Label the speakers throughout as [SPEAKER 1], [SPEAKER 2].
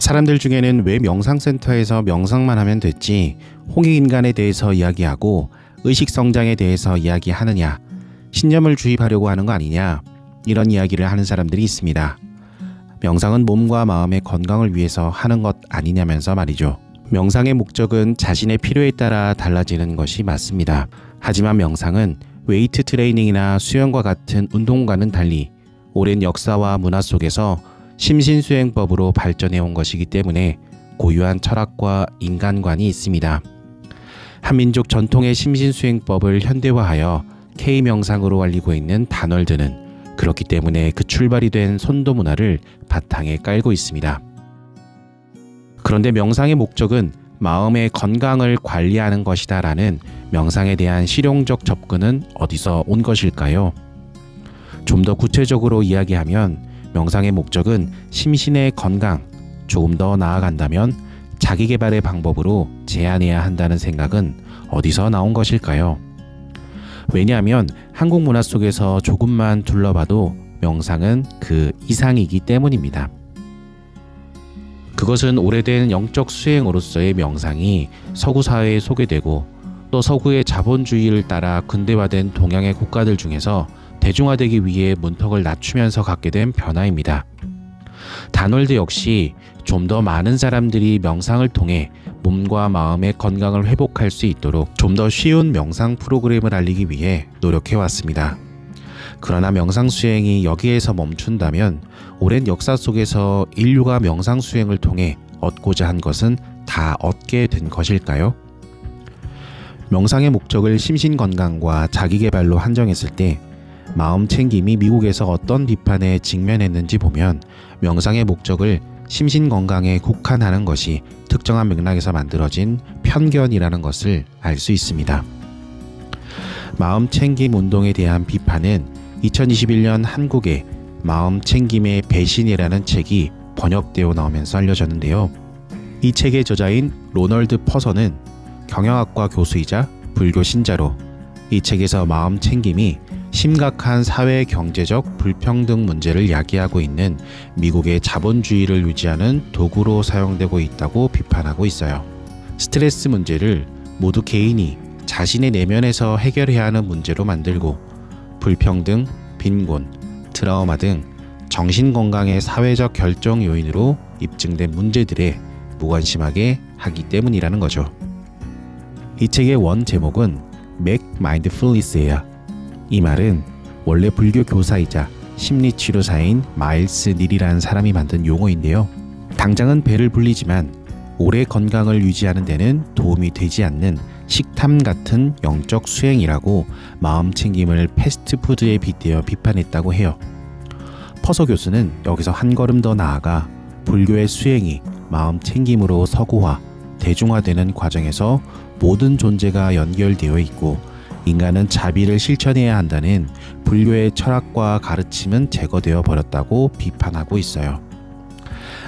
[SPEAKER 1] 사람들 중에는 왜 명상센터에서 명상만 하면 됐지 홍익인간에 대해서 이야기하고 의식성장에 대해서 이야기하느냐, 신념을 주입하려고 하는 거 아니냐, 이런 이야기를 하는 사람들이 있습니다. 명상은 몸과 마음의 건강을 위해서 하는 것 아니냐면서 말이죠. 명상의 목적은 자신의 필요에 따라 달라지는 것이 맞습니다. 하지만 명상은 웨이트 트레이닝이나 수영과 같은 운동과는 달리 오랜 역사와 문화 속에서 심신수행법으로 발전해 온 것이기 때문에 고유한 철학과 인간관이 있습니다. 한민족 전통의 심신수행법을 현대화하여 K명상으로 알리고 있는 다널드는 그렇기 때문에 그 출발이 된 선도 문화를 바탕에 깔고 있습니다. 그런데 명상의 목적은 마음의 건강을 관리하는 것이다 라는 명상에 대한 실용적 접근은 어디서 온 것일까요? 좀 더 구체적으로 이야기하면 명상의 목적은 심신의 건강, 조금 더 나아간다면 자기개발의 방법으로 제한해야 한다는 생각은 어디서 나온 것일까요? 왜냐하면 한국 문화 속에서 조금만 둘러봐도 명상은 그 이상이기 때문입니다. 그것은 오래된 영적 수행으로서의 명상이 서구 사회에 소개되고 또 서구의 자본주의를 따라 근대화된 동양의 국가들 중에서 대중화되기 위해 문턱을 낮추면서 갖게 된 변화입니다. 다널드 역시 좀 더 많은 사람들이 명상을 통해 몸과 마음의 건강을 회복할 수 있도록 좀 더 쉬운 명상 프로그램을 알리기 위해 노력해왔습니다. 그러나 명상 수행이 여기에서 멈춘다면 오랜 역사 속에서 인류가 명상 수행을 통해 얻고자 한 것은 다 얻게 된 것일까요? 명상의 목적을 심신건강과 자기개발로 한정했을 때 마음 챙김이 미국에서 어떤 비판에 직면했는지 보면 명상의 목적을 심신건강에 국한하는 것이 특정한 맥락에서 만들어진 편견이라는 것을 알 수 있습니다. 마음 챙김 운동에 대한 비판은 2021년 한국에 마음 챙김의 배신이라는 책이 번역되어 나오면서 알려졌는데요. 이 책의 저자인 로널드 퍼서는 경영학과 교수이자 불교 신자로 이 책에서 마음 챙김이 심각한 사회 경제적 불평등 문제를 야기하고 있는 미국의 자본주의를 유지하는 도구로 사용되고 있다고 비판하고 있어요. 스트레스 문제를 모두 개인이 자신의 내면에서 해결해야 하는 문제로 만들고 불평등, 빈곤, 트라우마 등 정신건강의 사회적 결정 요인으로 입증된 문제들에 무관심하게 하기 때문이라는 거죠. 이 책의 원 제목은 Make Mindfulness예요. 이 말은 원래 불교 교사이자 심리치료사인 마일스 닐이라는 사람이 만든 용어인데요. 당장은 배를 불리지만 오래 건강을 유지하는 데는 도움이 되지 않는 식탐 같은 영적 수행이라고 마음 챙김을 패스트푸드에 빗대어 비판했다고 해요. 퍼서 교수는 여기서 한 걸음 더 나아가 불교의 수행이 마음 챙김으로 서구화, 대중화되는 과정에서 모든 존재가 연결되어 있고 인간은 자비를 실천해야 한다는 불교의 철학과 가르침은 제거되어 버렸다고 비판하고 있어요.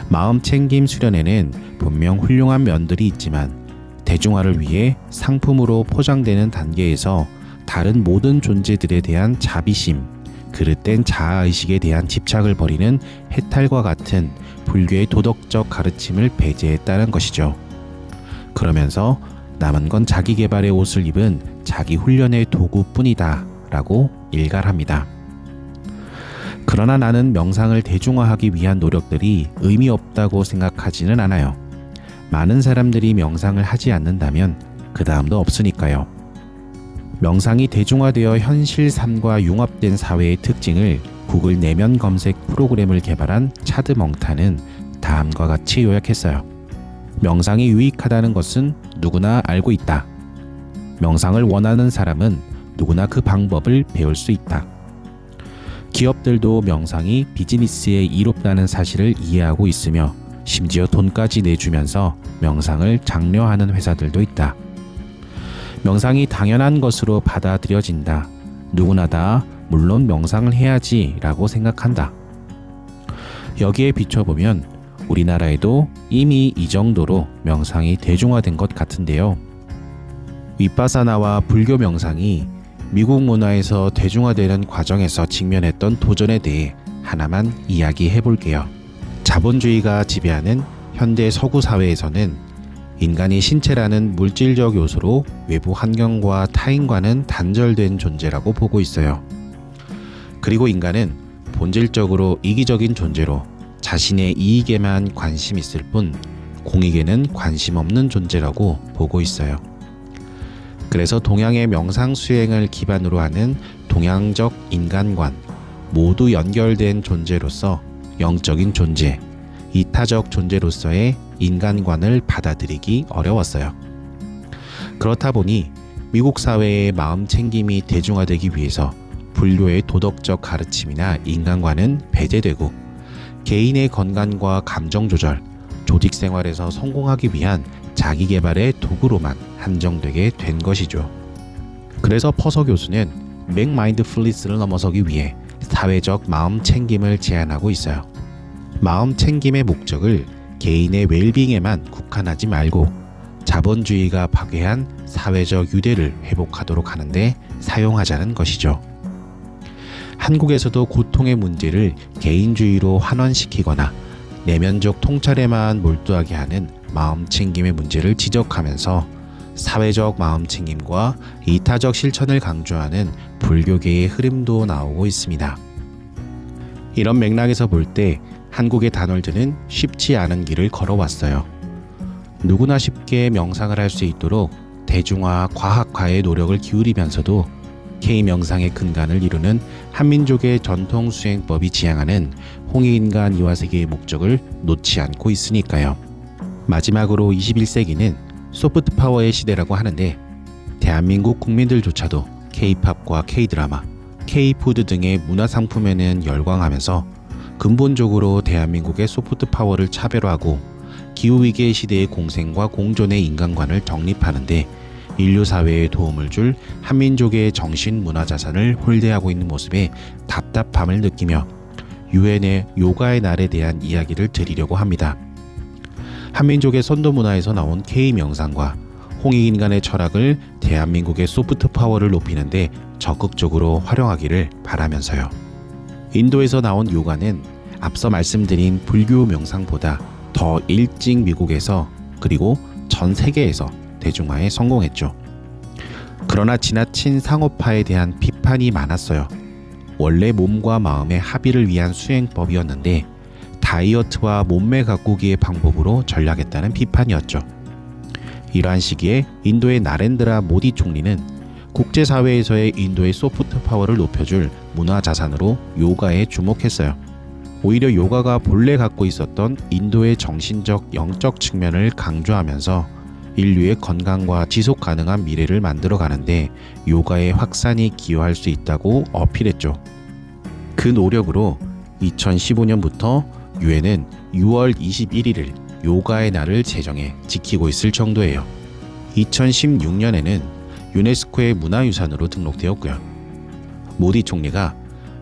[SPEAKER 1] 마음 챙김 수련에는 분명 훌륭한 면들이 있지만 대중화를 위해 상품으로 포장되는 단계에서 다른 모든 존재들에 대한 자비심, 그릇된 자아의식에 대한 집착을 버리는 해탈과 같은 불교의 도덕적 가르침을 배제했다는 것이죠. 그러면서 남은 건 자기 개발의 옷을 입은 자기 훈련의 도구뿐이다 라고 일갈합니다. 그러나 나는 명상을 대중화하기 위한 노력들이 의미 없다고 생각하지는 않아요. 많은 사람들이 명상을 하지 않는다면 그 다음도 없으니까요. 명상이 대중화되어 현실 삶과 융합된 사회의 특징을 구글 내면 검색 프로그램을 개발한 차드 멍타는 다음과 같이 요약했어요. 명상이 유익하다는 것은 누구나 알고 있다. 명상을 원하는 사람은 누구나 그 방법을 배울 수 있다. 기업들도 명상이 비즈니스에 이롭다는 사실을 이해하고 있으며 심지어 돈까지 내주면서 명상을 장려하는 회사들도 있다. 명상이 당연한 것으로 받아들여진다. 누구나 다 물론 명상을 해야지 라고 생각한다. 여기에 비춰보면 우리나라에도 이미 이 정도로 명상이 대중화된 것 같은데요. 윗바사나와 불교 명상이 미국 문화에서 대중화되는 과정에서 직면했던 도전에 대해 하나만 이야기해 볼게요. 자본주의가 지배하는 현대 서구 사회에서는 인간이 신체라는 물질적 요소로 외부 환경과 타인과는 단절된 존재라고 보고 있어요. 그리고 인간은 본질적으로 이기적인 존재로 자신의 이익에만 관심 있을 뿐 공익에는 관심 없는 존재라고 보고 있어요. 그래서 동양의 명상 수행을 기반으로 하는 동양적 인간관, 모두 연결된 존재로서 영적인 존재, 이타적 존재로서의 인간관을 받아들이기 어려웠어요. 그렇다 보니 미국 사회의 마음 챙김이 대중화되기 위해서 불교의 도덕적 가르침이나 인간관은 배제되고 개인의 건강과 감정 조절, 조직 생활에서 성공하기 위한 자기 개발의 도구로만 한정되게 된 것이죠. 그래서 퍼서 교수는 맥마인드풀니스를 넘어서기 위해 사회적 마음 챙김을 제안하고 있어요. 마음 챙김의 목적을 개인의 웰빙에만 국한하지 말고 자본주의가 파괴한 사회적 유대를 회복하도록 하는데 사용하자는 것이죠. 한국에서도 고통의 문제를 개인주의로 환원시키거나 내면적 통찰에만 몰두하게 하는 마음 챙김의 문제를 지적하면서 사회적 마음 챙김과 이타적 실천을 강조하는 불교계의 흐름도 나오고 있습니다. 이런 맥락에서 볼 때 한국의 다놀드는 쉽지 않은 길을 걸어왔어요. 누구나 쉽게 명상을 할 수 있도록 대중화, 과학화의 노력을 기울이면서도 K-명상의 근간을 이루는 한민족의 전통 수행법이 지향하는 홍익인간 이화세계의 목적을 놓지 않고 있으니까요. 마지막으로 21세기는 소프트 파워의 시대라고 하는데 대한민국 국민들조차도 K-팝과 K-드라마, K-푸드 등의 문화상품에는 열광하면서 근본적으로 대한민국의 소프트 파워를 차별화하고 기후위기의 시대의 공생과 공존의 인간관을 정립하는데 인류 사회에 도움을 줄 한민족의 정신 문화 자산을 홀대하고 있는 모습에 답답함을 느끼며 유엔의 요가의 날에 대한 이야기를 드리려고 합니다. 한민족의 선도 문화에서 나온 K-명상과 홍익인간의 철학을 대한민국의 소프트 파워를 높이는데 적극적으로 활용하기를 바라면서요. 인도에서 나온 요가는 앞서 말씀드린 불교 명상보다 더 일찍 미국에서 그리고 전 세계에서 대중화에 성공했죠. 그러나 지나친 상업화에 대한 비판이 많았어요. 원래 몸과 마음의 합의를 위한 수행법이었는데 다이어트와 몸매 가꾸기의 방법으로 전락했다는 비판이었죠. 이러한 시기에 인도의 나렌드라 모디 총리는 국제사회에서의 인도의 소프트 파워를 높여줄 문화자산으로 요가에 주목했어요. 오히려 요가가 본래 갖고 있었던 인도의 정신적, 영적 측면을 강조하면서 인류의 건강과 지속 가능한 미래를 만들어가는데 요가의 확산이 기여할 수 있다고 어필했죠. 그 노력으로 2015년부터 유엔은 6월 21일을 요가의 날을 제정해 지키고 있을 정도예요. 2016년에는 유네스코의 문화유산으로 등록되었고요. 모디 총리가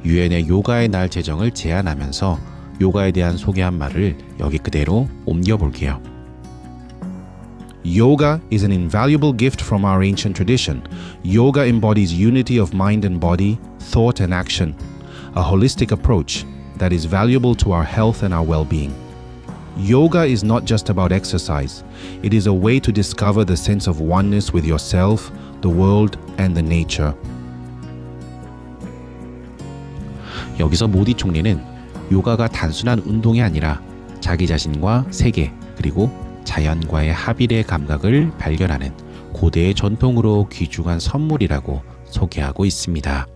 [SPEAKER 1] 유엔의 요가의 날 제정을 제안하면서 요가에 대한 소개한 말을 여기 그대로 옮겨볼게요.
[SPEAKER 2] Yoga is an invaluable gift from our ancient tradition. Yoga embodies unity of mind and body, thought and action, a holistic approach that is valuable to our health and our well-being. Yoga is not just about exercise. It is a way to discover the sense of oneness with yourself, the world, and the nature.
[SPEAKER 1] 여기서 모디 총리는 요가가 단순한 운동이 아니라 자기 자신과 세계 그리고 자연과의 합일의 감각을 발견하는 고대의 전통으로 귀중한 선물이라고 소개하고 있습니다.